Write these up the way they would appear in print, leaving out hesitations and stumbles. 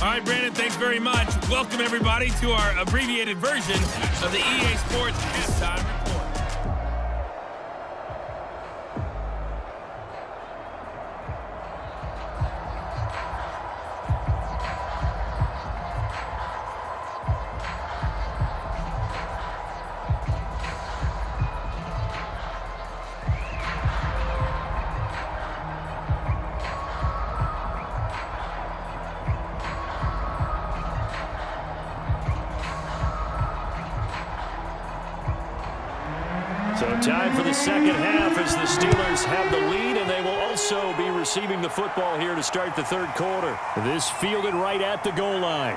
All right, Brandon, thanks very much. Welcome, everybody, to our abbreviated version of the EA Sports Halftime Report. So time for the second half as the Steelers have the lead, and they will also be receiving the football here to start the third quarter. This fielded right at the goal line.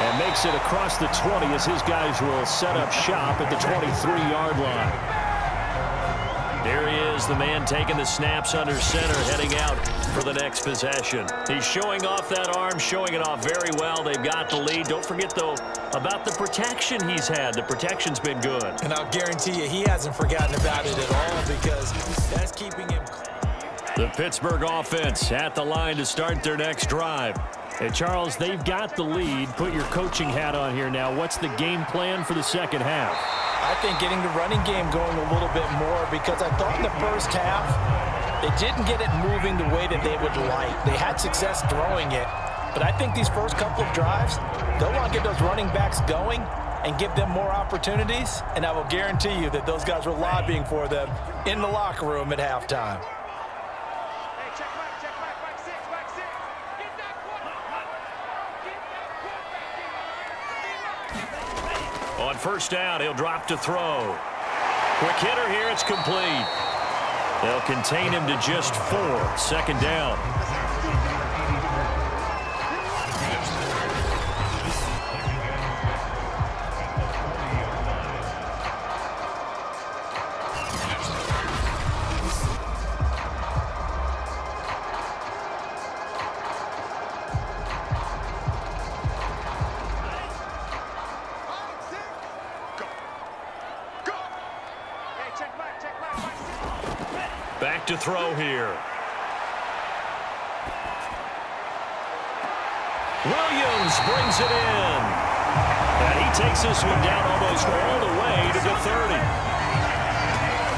And makes it across the 20 as his guys will set up shop at the 23-yard line. There he is, the man taking the snaps under center, heading out for the next possession. He's showing off that arm, showing it off very well. They've got the lead. Don't forget, though, about the protection he's had. The protection's been good. And I'll guarantee you he hasn't forgotten about it at all because that's keeping him. The Pittsburgh offense at the line to start their next drive. Hey, Charles, they've got the lead. Put your coaching hat on here now. What's the game plan for the second half? I think getting the running game going a little bit more because I thought in the first half they didn't get it moving the way that they would like. They had success throwing it, but I think these first couple of drives, they'll want to get those running backs going and give them more opportunities, and I will guarantee you that those guys were lobbying for them in the locker room at halftime. On first down, he'll drop to throw. Quick hitter here, it's complete. They'll contain him to just 4. Second down. Back to throw here. Williams brings it in. And he takes this one down almost all the way to the 30.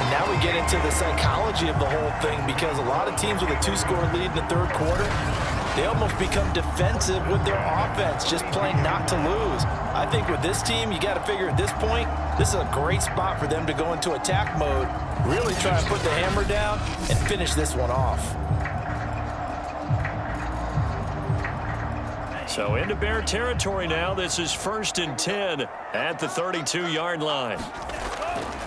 And now we get into the psychology of the whole thing because a lot of teams with a 2-score lead in the third quarter, they almost become defensive with their offense, just playing not to lose. I think with this team, you got to figure at this point, this is a great spot for them to go into attack mode, really try and put the hammer down and finish this one off. So into Bear territory now. This is 1st and 10 at the 32-yard line.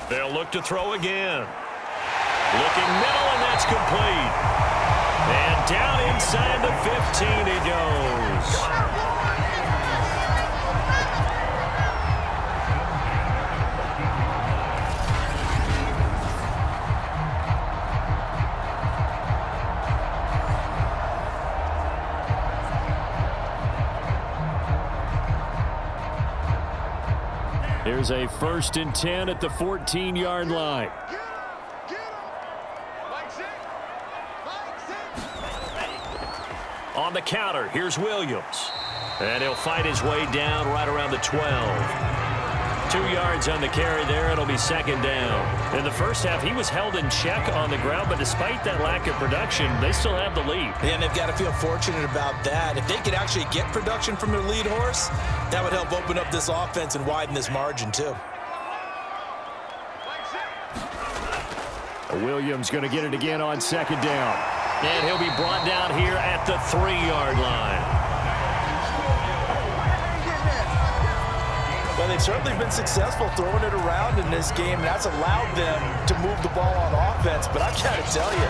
They'll look to throw again. Looking middle, and that's complete. And down inside the 15 he goes. Here's a 1st and 10 at the 14-yard line. On the counter, here's Williams. And he'll fight his way down right around the 12. 2 yards on the carry there. It'll be second down. In the first half, he was held in check on the ground, but despite that lack of production, they still have the lead. And they've got to feel fortunate about that. If they could actually get production from their lead horse, that would help open up this offense and widen this margin, too. Williams going to get it again on second down. And he'll be brought down here at the 3-yard line. Well, they've certainly been successful throwing it around in this game, and that's allowed them to move the ball on offense. But I've got to tell you,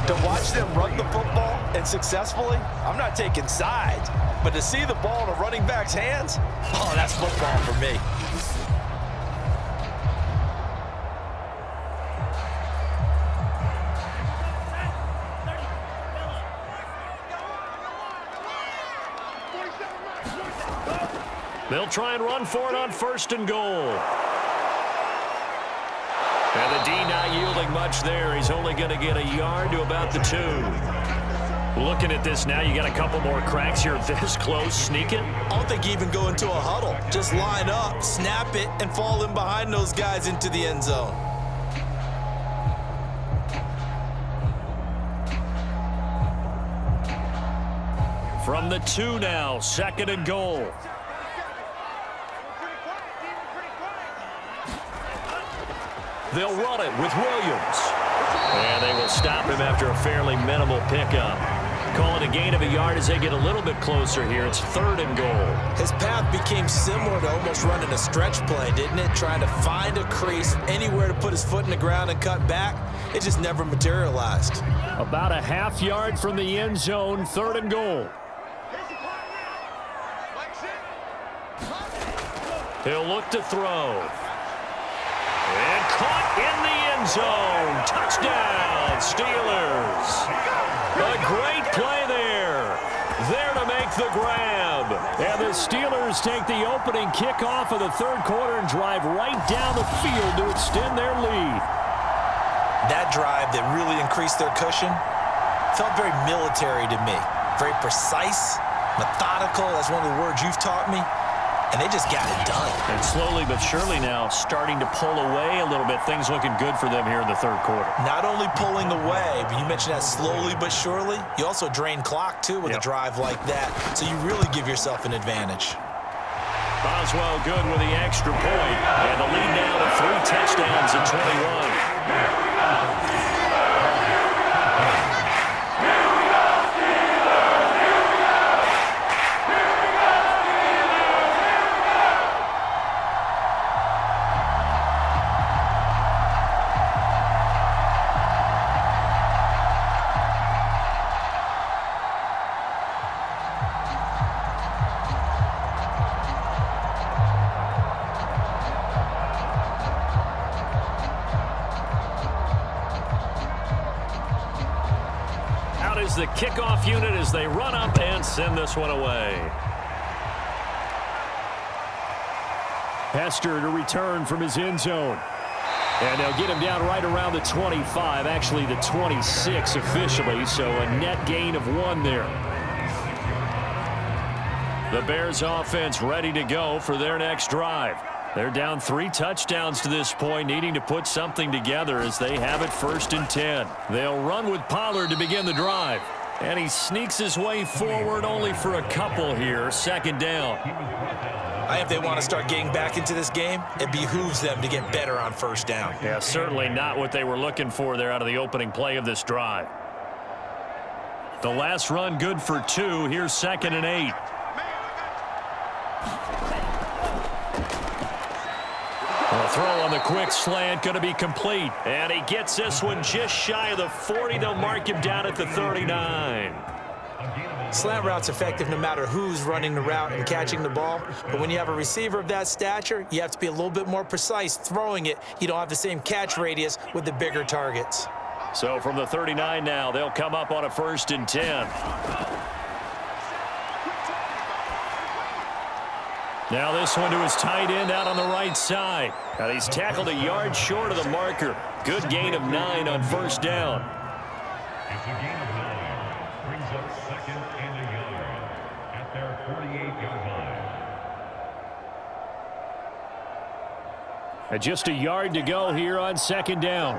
to watch them run the football and successfully, I'm not taking sides, but to see the ball in a running back's hands, oh, that's football for me. They'll try and run for it on 1st and goal. And the D not yielding much there. He's only going to get a yard to about the 2. Looking at this now, you got a couple more cracks here this close. Sneak it. I don't think you even go into a huddle. Just line up, snap it, and fall in behind those guys into the end zone. From the 2 now, 2nd and goal. They'll run it with Williams. And they will stop him after a fairly minimal pickup. Calling a gain of a yard as they get a little bit closer here. It's 3rd and goal. His path became similar to almost running a stretch play, didn't it? Trying to find a crease, anywhere to put his foot in the ground and cut back. It just never materialized. About a half yard from the end zone, 3rd and goal. He'll look to throw. And caught in the end zone. Touchdown, Steelers. A great play there. There to make the grab. And the Steelers take the opening kickoff of the 3rd quarter and drive right down the field to extend their lead. That drive that really increased their cushion felt very military to me. Very precise, methodical. That's one of the words you've taught me. And they just got it done. And slowly but surely now starting to pull away a little bit. Things looking good for them here in the 3rd quarter. Not only pulling away, but you mentioned that slowly but surely. You also drain clock, too, with a drive like that. So you really give yourself an advantage. Boswell good with the extra point. And the lead now to 3 touchdowns at 21. The kickoff unit as they run up and send this one away. Hester to return from his end zone. And they'll get him down right around the 25, actually the 26 officially, so a net gain of 1 there. The Bears offense ready to go for their next drive. They're down 3 touchdowns to this point, needing to put something together as they have it 1st and 10. They'll run with Pollard to begin the drive. And he sneaks his way forward only for a couple here, 2nd down. If they want to start getting back into this game, it behooves them to get better on 1st down. Yeah, certainly not what they were looking for there out of the opening play of this drive. The last run good for 2. Here's 2nd and 8. The throw on the quick slant going to be complete. And he gets this one just shy of the 40. They'll mark him down at the 39. Slant route's effective no matter who's running the route and catching the ball. But when you have a receiver of that stature, you have to be a little bit more precise throwing it. You don't have the same catch radius with the bigger targets. So from the 39 now, they'll come up on a 1st and 10. Now this one to his tight end out on the right side. And he's tackled a yard short of the marker. Good gain of 9 on 1st down. It's a gain of 9. Brings up 2nd and a yard at their 48-yard line. And just a yard to go here on 2nd down.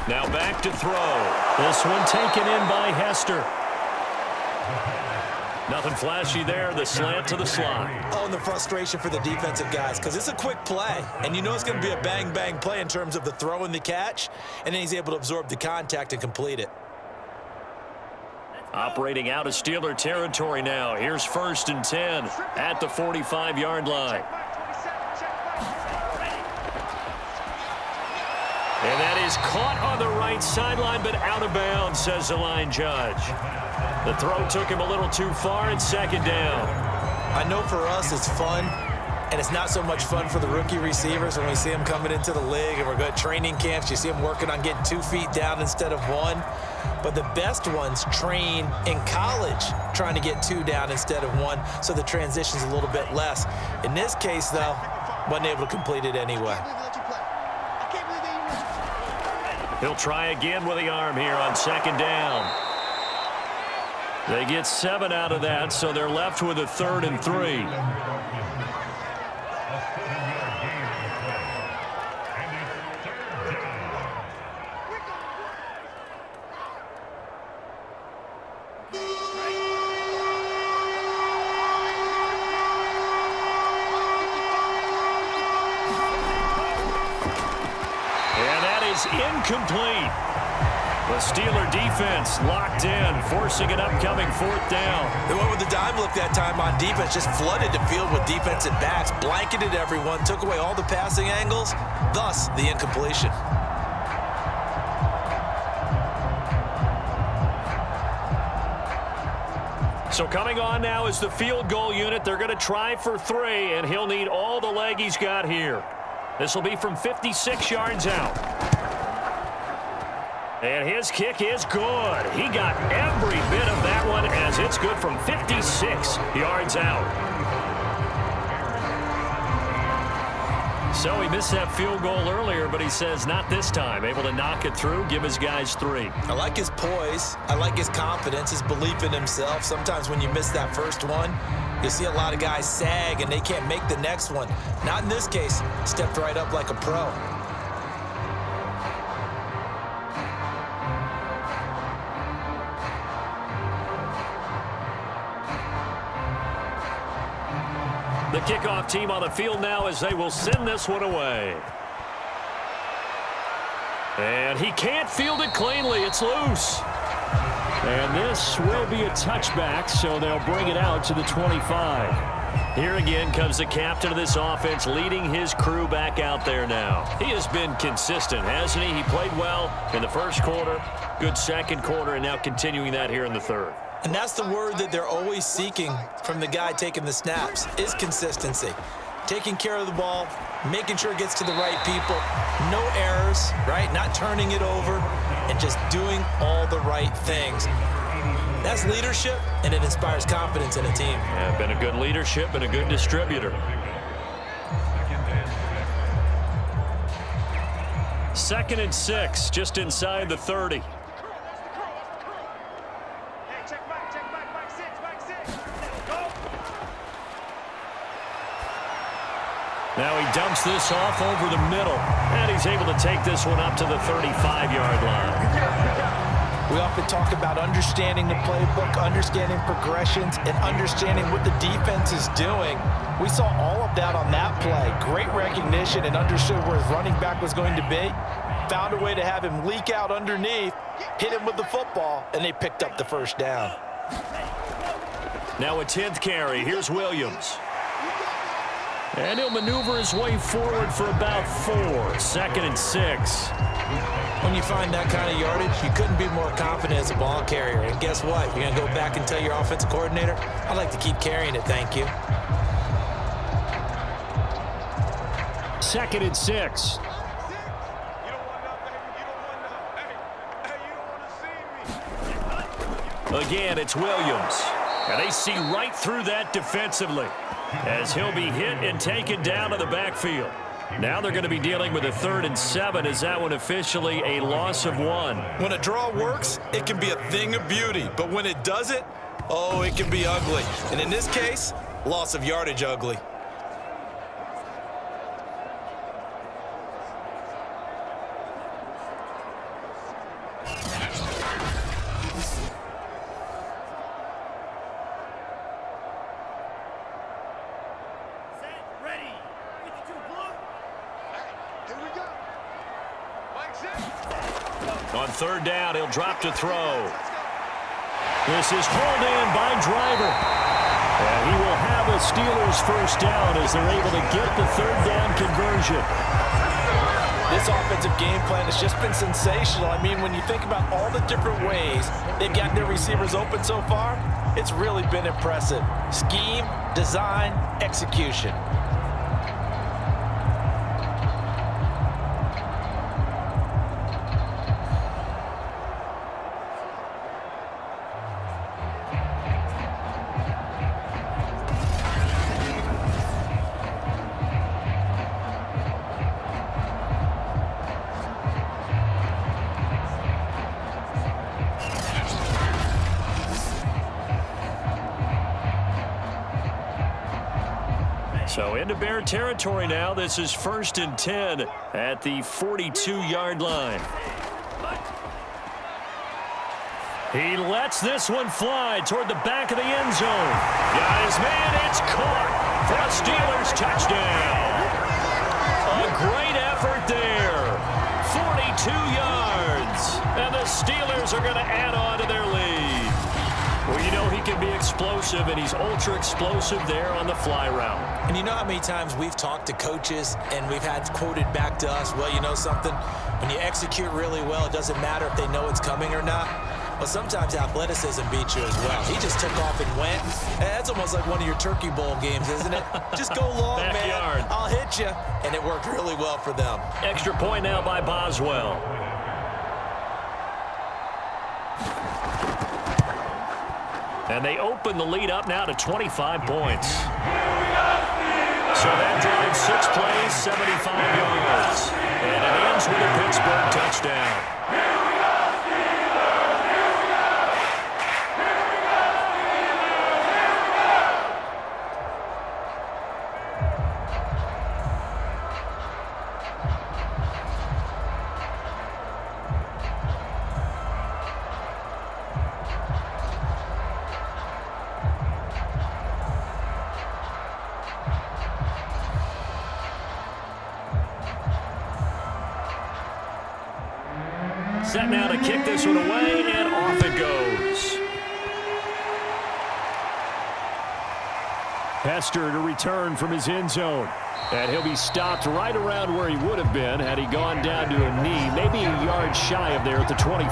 Now back to throw. This one taken in by Hester. Nothing flashy there. The slant to the slot. Oh, and the frustration for the defensive guys, because it's a quick play, and you know it's going to be a bang-bang play in terms of the throw and the catch, and then he's able to absorb the contact and complete it. Operating out of Steeler territory now. Here's 1st and 10 at the 45-yard line. And that is caught on the right sideline, but out of bounds, says the line judge. The throw took him a little too far, and 2nd down. I know for us it's fun, and it's not so much fun for the rookie receivers when we see them coming into the league and we're going to training camps. You see them working on getting 2 feet down instead of 1. But the best ones train in college trying to get 2 down instead of 1, so the transition's a little bit less. In this case, though, wasn't able to complete it anyway. He'll try again with the arm here on second down. They get 7 out of that, so they're left with a 3rd and 3. Incomplete. The Steeler defense locked in, forcing an upcoming 4th down. They went with the dime look that time on defense, just flooded the field with defensive backs, blanketed everyone, took away all the passing angles, thus the incompletion. So coming on now is the field goal unit. They're going to try for 3, and he'll need all the leg he's got here. This will be from 56 yards out. And his kick is good. He got every bit of that one as it's good from 56 yards out. So he missed that field goal earlier, but he says not this time. Able to knock it through, give his guys 3. I like his poise. I like his confidence, his belief in himself. Sometimes when you miss that first one, you'll see a lot of guys sag and they can't make the next one. Not in this case. Stepped right up like a pro. The kickoff team on the field now as they will send this one away. And he can't field it cleanly. It's loose. And this will be a touchback, so they'll bring it out to the 25. Here again comes the captain of this offense, leading his crew back out there now. He has been consistent, hasn't he? He played well in the first quarter, good second quarter, and now continuing that here in the third. And that's the word that they're always seeking from the guy taking the snaps, is consistency. Taking care of the ball, making sure it gets to the right people, no errors, right? Not turning it over, and just doing all the right things. That's leadership, and it inspires confidence in a team. Yeah, been a good leadership and a good distributor. 2nd and 6, just inside the 30. Now he dumps this off over the middle, and he's able to take this one up to the 35-yard line. We often talk about understanding the playbook, understanding progressions, and understanding what the defense is doing. We saw all of that on that play. Great recognition and understood where his running back was going to be. Found a way to have him leak out underneath, hit him with the football, and they picked up the first down. Now a 10th carry. Here's Williams. And he'll maneuver his way forward for about 4. 2nd and 6. When you find that kind of yardage, you couldn't be more confident as a ball carrier. And guess what? You're going to go back and tell your offensive coordinator, I'd like to keep carrying it, thank you. 2nd and 6. Again, it's Williams. And they see right through that defensively as he'll be hit and taken down to the backfield. Now they're going to be dealing with a 3rd and 7. Is that one officially a loss of 1? When a draw works, it can be a thing of beauty. But when it doesn't, oh, it can be ugly. And in this case, loss of yardage ugly. On 3rd down, he'll drop to throw. This is hauled in by Driver. And he will have a Steelers first down as they're able to get the 3rd down conversion. This offensive game plan has just been sensational. I mean, when you think about all the different ways they've gotten their receivers open so far, it's really been impressive. Scheme, design, execution. So into Bear territory now. This is 1st and 10 at the 42-yard line. He lets this one fly toward the back of the end zone. Got his man. It's caught for a Steelers touchdown. A great effort there. 42 yards. And the Steelers are going to add on to their lead. Well, you know he can be explosive, and he's ultra-explosive there on the fly route. And you know how many times we've talked to coaches and we've had quoted back to us, well, you know something? When you execute really well, it doesn't matter if they know it's coming or not. Well, sometimes athleticism beats you as well. He just took off and went. That's almost like one of your Turkey Bowl games, isn't it? Just go long, Backyard. man. I'll hit you. And it worked really well for them. Extra point now by Boswell. And they open the lead up now to 25 points. So that drive, 6 plays, 75 yards. And it ends with a Pittsburgh touchdown. Set now to kick this one away, and off it goes. Hester to return from his end zone. And he'll be stopped right around where he would have been had he gone down to a knee, maybe a yard shy of there at the 24.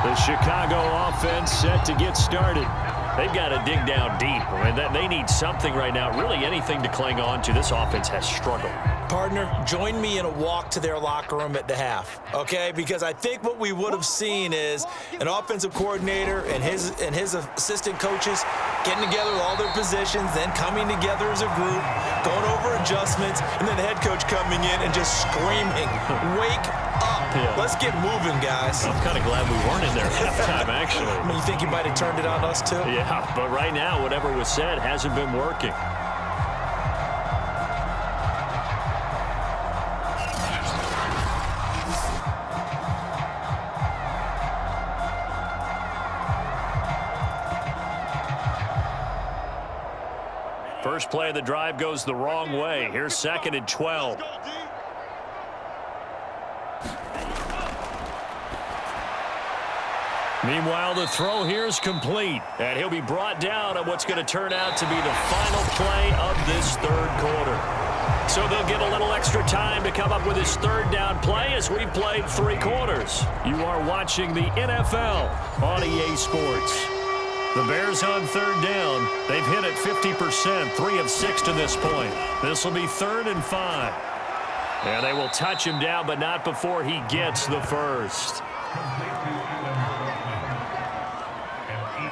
The Chicago offense set to get started. They've got to dig down deep. I mean, they need something right now, really anything to cling on to. This offense has struggled. Partner, join me in a walk to their locker room at the half, okay? Because I think what we would have seen is an offensive coordinator and his assistant coaches getting together with all their positions, then coming together as a group, going over adjustments, and then the head coach coming in and just screaming, "Wake up. Yeah. Let's get moving, guys." I'm kind of glad we weren't in there at halftime, actually. I mean, you think you might have turned it on us, too? Yeah, but right now, whatever was said hasn't been working. First play of the drive goes the wrong way. Here's 2nd and 12. Meanwhile, the throw here is complete. And he'll be brought down on what's going to turn out to be the final play of this 3rd quarter. So they'll get a little extra time to come up with his 3rd down play as we've played 3 quarters. You are watching the NFL on EA Sports. The Bears on 3rd down. They've hit it 50%, 3 of 6 to this point. This will be 3rd and 5. And they will touch him down, but not before he gets the first.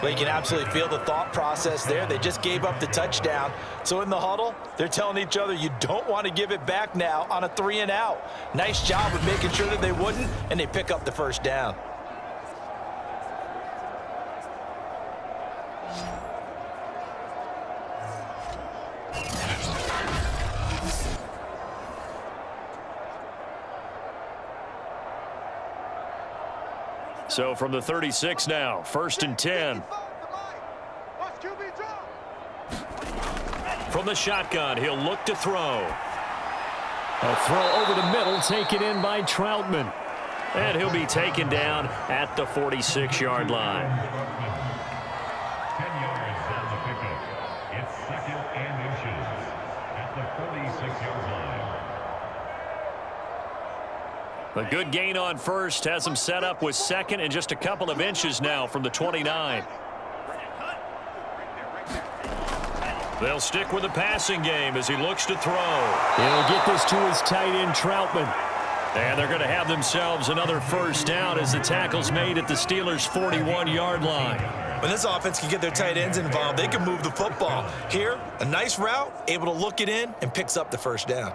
Well, you can absolutely feel the thought process there. They just gave up the touchdown. So in the huddle, they're telling each other, you don't want to give it back now on a 3 and out. Nice job of making sure that they wouldn't, and they pick up the first down. So from the 36 now, 1st and 10. From the shotgun, he'll look to throw. A throw over the middle, taken in by Troutman. And he'll be taken down at the 46-yard line. 10 yards on the pickup. It's 2nd and inches at the 46-yard line. A good gain on first has him set up with 2nd and just a couple of inches now from the 29. They'll stick with the passing game as he looks to throw. He'll get this to his tight end, Troutman. And they're going to have themselves another first down as the tackle's made at the Steelers' 41-yard line. When this offense can get their tight ends involved, they can move the football. Here, a nice route, able to look it in, and picks up the first down.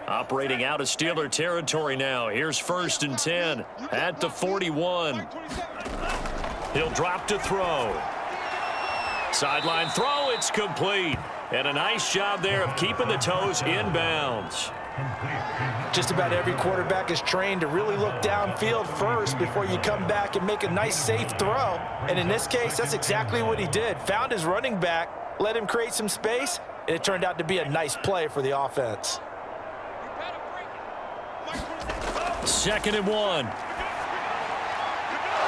Operating out of Steeler territory now. Here's 1st and 10 at the 41. He'll drop to throw. Sideline throw, it's complete. And a nice job there of keeping the toes inbounds. Just about every quarterback is trained to really look downfield first before you come back and make a nice, safe throw. And in this case, that's exactly what he did. Found his running back, let him create some space, and it turned out to be a nice play for the offense. 2nd and 1.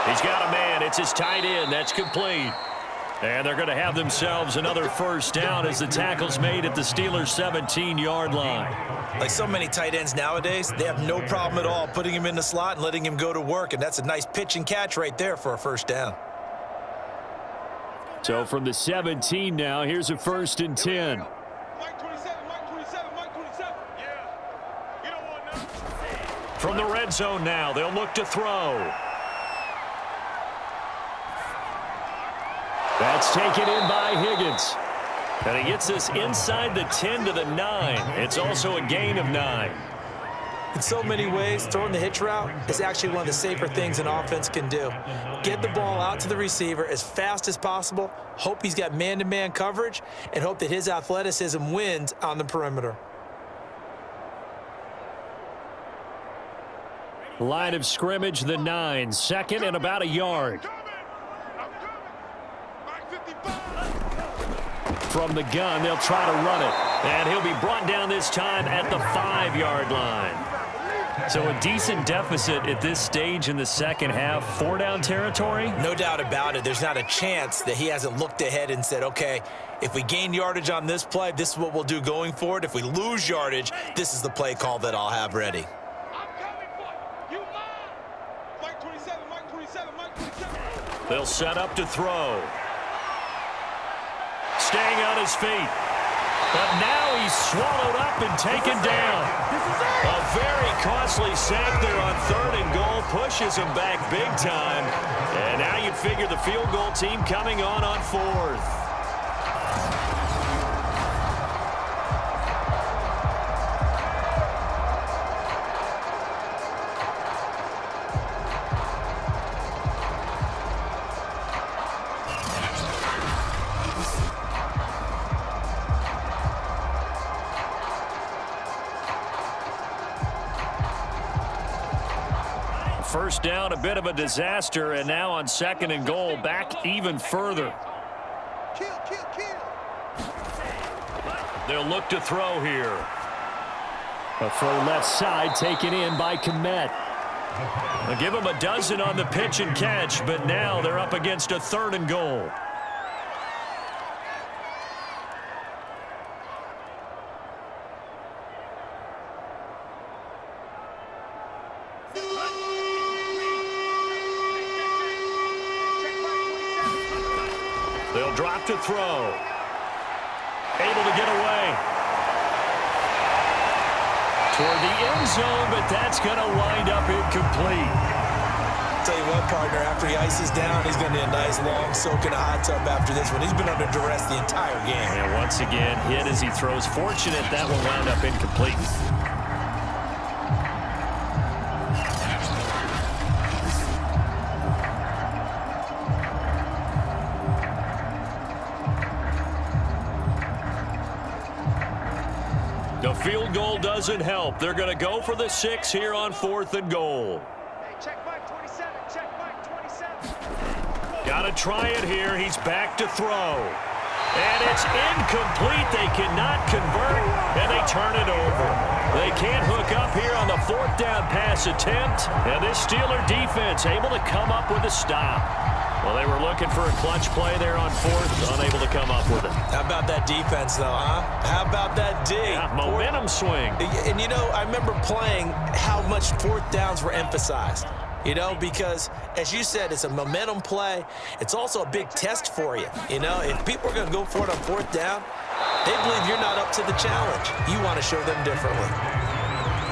He's got a man. It's his tight end. That's complete. And they're going to have themselves another 1st down as the tackle's made at the Steelers' 17-yard line. Like so many tight ends nowadays, they have no problem at all putting him in the slot and letting him go to work, and that's a nice pitch and catch right there for a 1st down. So from the 17 now, here's a 1st and 10. Mike 27, Mike 27, Mike 27. Yeah. You don't want nothing. From the red zone now, they'll look to throw. That's taken in by Higgins. And he gets this inside the 10 to the 9. It's also a gain of 9. In so many ways, throwing the hitch route is actually one of the safer things an offense can do. Get the ball out to the receiver as fast as possible, hope he's got man-to-man coverage, and hope that his athleticism wins on the perimeter. Line of scrimmage, the 9. 2nd and about a yard. From the gun, they'll try to run it. And he'll be brought down this time at the 5-yard line. So a decent deficit at this stage in the second half. 4-down territory? No doubt about it. There's not a chance that he hasn't looked ahead and said, okay, if we gain yardage on this play, this is what we'll do going forward. If we lose yardage, this is the play call that I'll have ready. I'm coming for you. You mine. Mike 27, Mike 27, Mike 27. They'll set up to throw. Staying on his feet. But now he's swallowed up and taken down. A very costly sack there on 3rd and goal. Pushes him back big time. And now you'd figure the field goal team coming on 4th. First down, a bit of a disaster, and now on 2nd and goal, back even further. Kill, kill, kill. They'll look to throw here. A throw left side taken in by Kmet. They'll give him a dozen on the pitch and catch, but now they're up against a 3rd and goal. They'll drop to throw. Able to get away. Toward the end zone, but that's going to wind up incomplete. Tell you what, partner, after he ices down, he's going to need a nice long soak in a hot tub after this one. He's been under duress the entire game. And once again, hit as he throws. Fortunate that one wound up incomplete. The field goal doesn't help. They're going to go for the 6 here on 4th and goal. Hey, check Mike 27, check Mike 27. Got to try it here. He's back to throw. And it's incomplete. They cannot convert, and they turn it over. They can't hook up here on the 4th down pass attempt. And this Steeler defense able to come up with a stop. Well, they were looking for a clutch play there on 4th, unable to come up with it. How about that defense, though, huh? How about that D? Yeah, momentum swing. And, you know, I remember playing how much 4th downs were emphasized. You know, because, as you said, it's a momentum play. It's also a big test for you. You know, if people are going to go for it on 4th down, they believe you're not up to the challenge. You want to show them differently.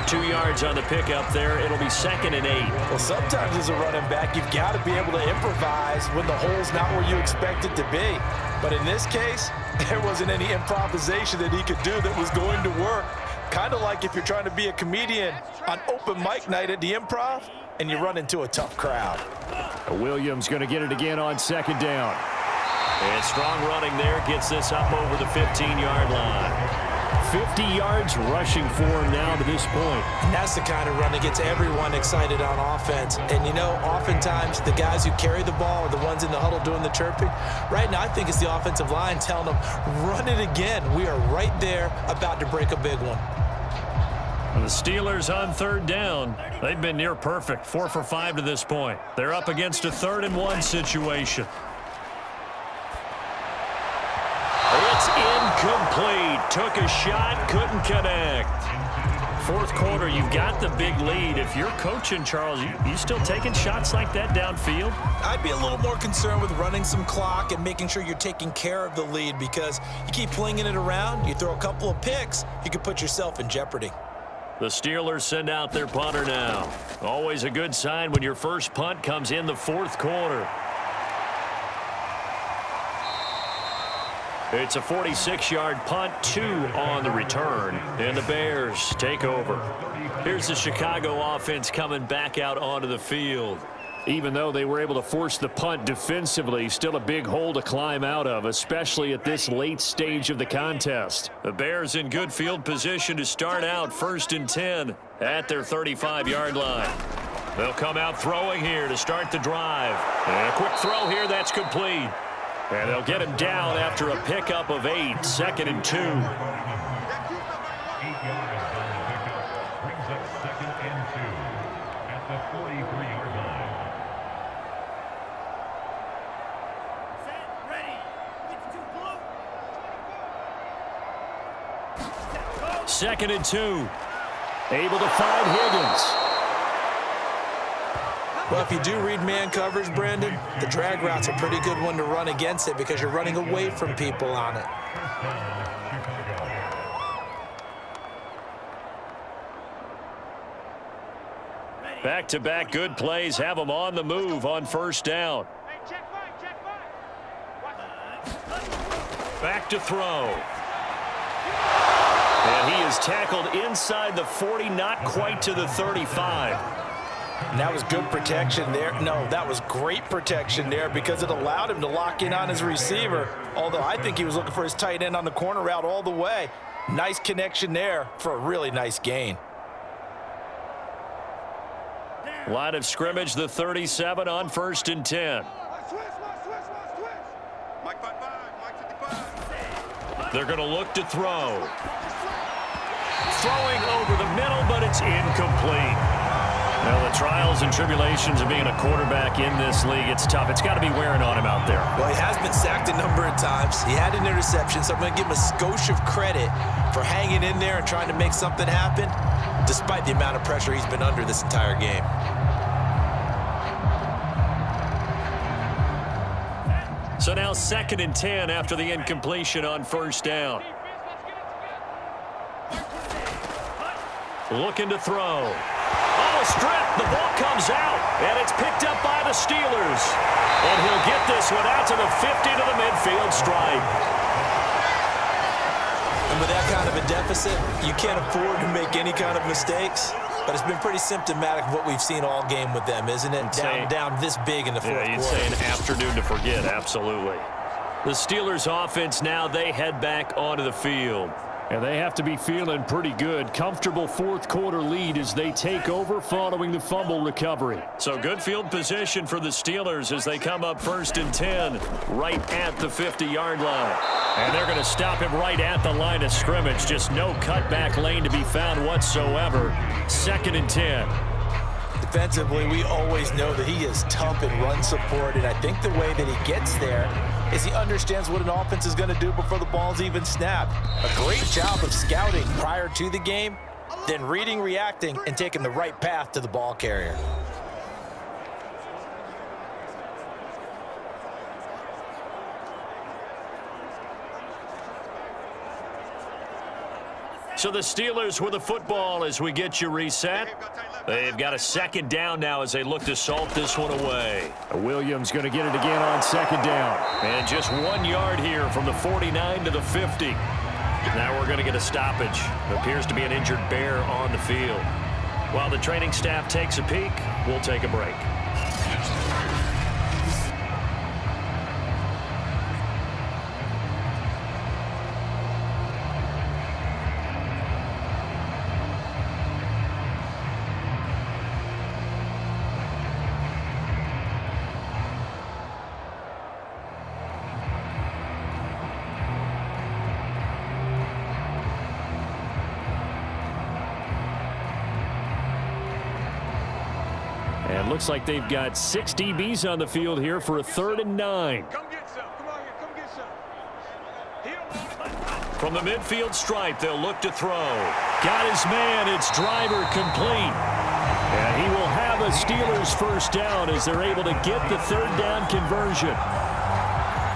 2 yards on the pickup there. It'll be 2nd and 8. Well, sometimes as a running back, you've got to be able to improvise when the hole's not where you expect it to be. But in this case, there wasn't any improvisation that he could do that was going to work. Kind of like if you're trying to be a comedian on open mic night at the Improv and you run into a tough crowd. Williams going to get it again on second down. And strong running there gets this up over the 15-yard line. 50 yards rushing for him now to this point. And that's the kind of run that gets everyone excited on offense. And, you know, oftentimes the guys who carry the ball are the ones in the huddle doing the chirping. Right now, I think it's the offensive line telling them, run it again. We are right there about to break a big one. The Steelers on third down. They've been near perfect, 4 for 5 to this point. They're up against a 3rd-and-1 situation. It's incomplete. Took a shot, couldn't connect. 4th quarter, you've got the big lead. If you're coaching, Charles, you still taking shots like that downfield? I'd be a little more concerned with running some clock and making sure you're taking care of the lead, because you keep flinging it around, you throw a couple of picks, you could put yourself in jeopardy. The Steelers send out their punter now. Always a good sign when your first punt comes in the 4th quarter. It's a 46-yard punt, 2 on the return, and the Bears take over. Here's the Chicago offense coming back out onto the field. Even though they were able to force the punt defensively, still a big hole to climb out of, especially at this late stage of the contest. The Bears in good field position to start out 1st and 10 at their 35-yard line. They'll come out throwing here to start the drive. And a quick throw here, that's complete. And they'll get him down after a pickup of 8, 2nd and 2. 8 yards on the pickup. Brings up 2nd and 2 at the 43-yard line. 2nd and 2. Able to find Higgins. Well, if you do read man coverage, Brandon, the drag route's a pretty good one to run against it because you're running away from people on it. Back-to-back good plays have them on the move on 1st down. Back to throw. And he is tackled inside the 40, not quite to the 35. And that was good protection there. No, that was great protection there because it allowed him to lock in on his receiver, although I think he was looking for his tight end on the corner route all the way. Nice connection there for a really nice gain. Line of scrimmage, the 37 on 1st and 10. They're going to look to throw. Throwing over the middle, but it's incomplete. Now, the trials and tribulations of being a quarterback in this league, it's tough. It's got to be wearing on him out there. Well, he has been sacked a number of times. He had an interception, so I'm going to give him a skosh of credit for hanging in there and trying to make something happen, despite the amount of pressure he's been under this entire game. So now 2nd and 10 after the incompletion on 1st down. Looking to throw. Oh, strip. The ball comes out, and it's picked up by the Steelers. And he'll get this one out to the 50 to the midfield stripe. And with that kind of a deficit, you can't afford to make any kind of mistakes. But it's been pretty symptomatic of what we've seen all game with them, isn't it? Down this big in the 4th quarter. Yeah, you'd say an afternoon to forget, absolutely. The Steelers offense now, they head back onto the field. And they have to be feeling pretty good. Comfortable 4th quarter lead as they take over following the fumble recovery. So good field position for the Steelers as they come up 1st and 10 right at the 50-yard line. And they're going to stop him right at the line of scrimmage. Just no cutback lane to be found whatsoever. 2nd and 10. Defensively, we always know that he is tough in run support, and I think the way that he gets there is he understands what an offense is going to do before the ball's even snapped. A great job of scouting prior to the game, then reading, reacting, and taking the right path to the ball carrier. So the Steelers with the football as we get you reset. They've got a second down now as they look to salt this one away. Williams going to get it again on second down. And just 1 yard here from the 49 to the 50. Now we're going to get a stoppage. There appears to be an injured Bear on the field. While the training staff takes a peek, we'll take a break. And looks like they've got 6 DBs on the field here for a 3rd and 9. Come get some. Come on here. Come get some. He don't From the midfield stripe, they'll look to throw. Got his man. It's Driver complete. And he will have a Steelers first down as they're able to get the 3rd down conversion.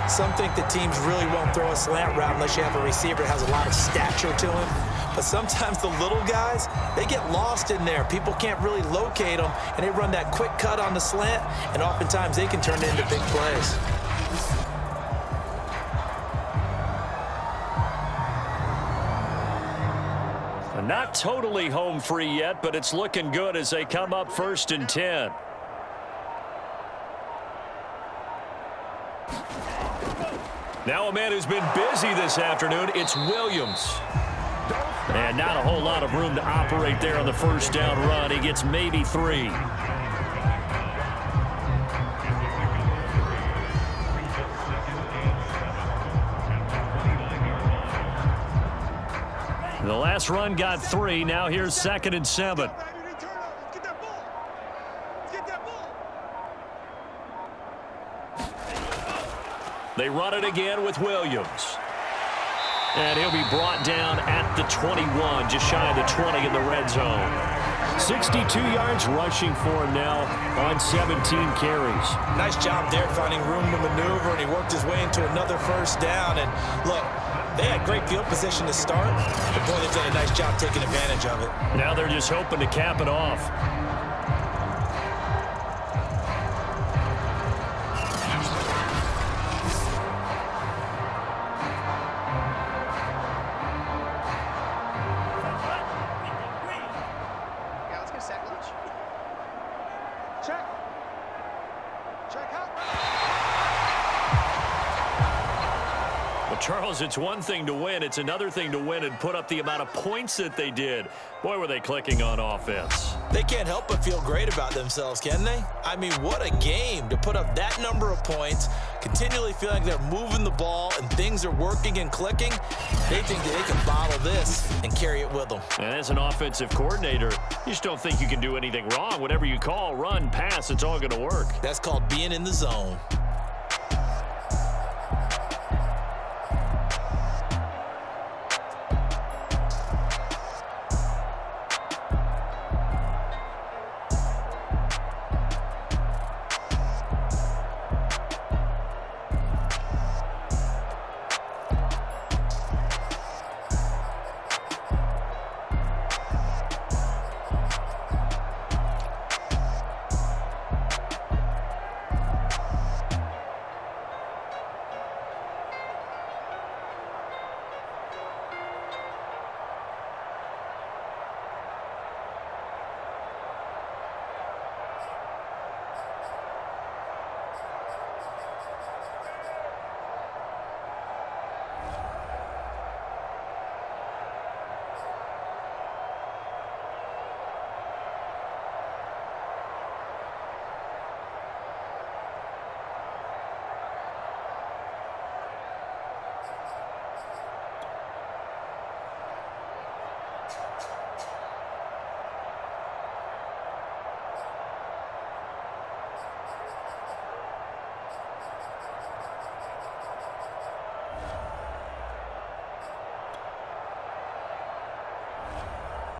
Some think the teams really won't throw a slant route unless you have a receiver that has a lot of stature to him. But sometimes the little guys, they get lost in there. People can't really locate them, and they run that quick cut on the slant, and oftentimes they can turn it into big plays. Not totally home free yet, but it's looking good as they come up 1st and 10. Now a man who's been busy this afternoon, it's Williams. And not a whole lot of room to operate there on the first down run. He gets maybe 3. The last run got 3. Now here's 2nd and 7. Get that ball. Get that ball. They run it again with Williams. And he'll be brought down at the 21, just shy of the 20 in the red zone. 62 yards rushing for him now on 17 carries. Nice job there finding room to maneuver, and he worked his way into another first down. And look, they had great field position to start, but boy, they've done a nice job taking advantage of it. Now they're just hoping to cap it off. Charles, it's one thing to win. It's another thing to win and put up the amount of points that they did. Boy, were they clicking on offense. They can't help but feel great about themselves, can they? I mean, what a game to put up that number of points, continually feeling like they're moving the ball and things are working and clicking. They think that they can bottle this and carry it with them. And as an offensive coordinator, you just don't think you can do anything wrong. Whatever you call, run, pass, it's all going to work. That's called being in the zone.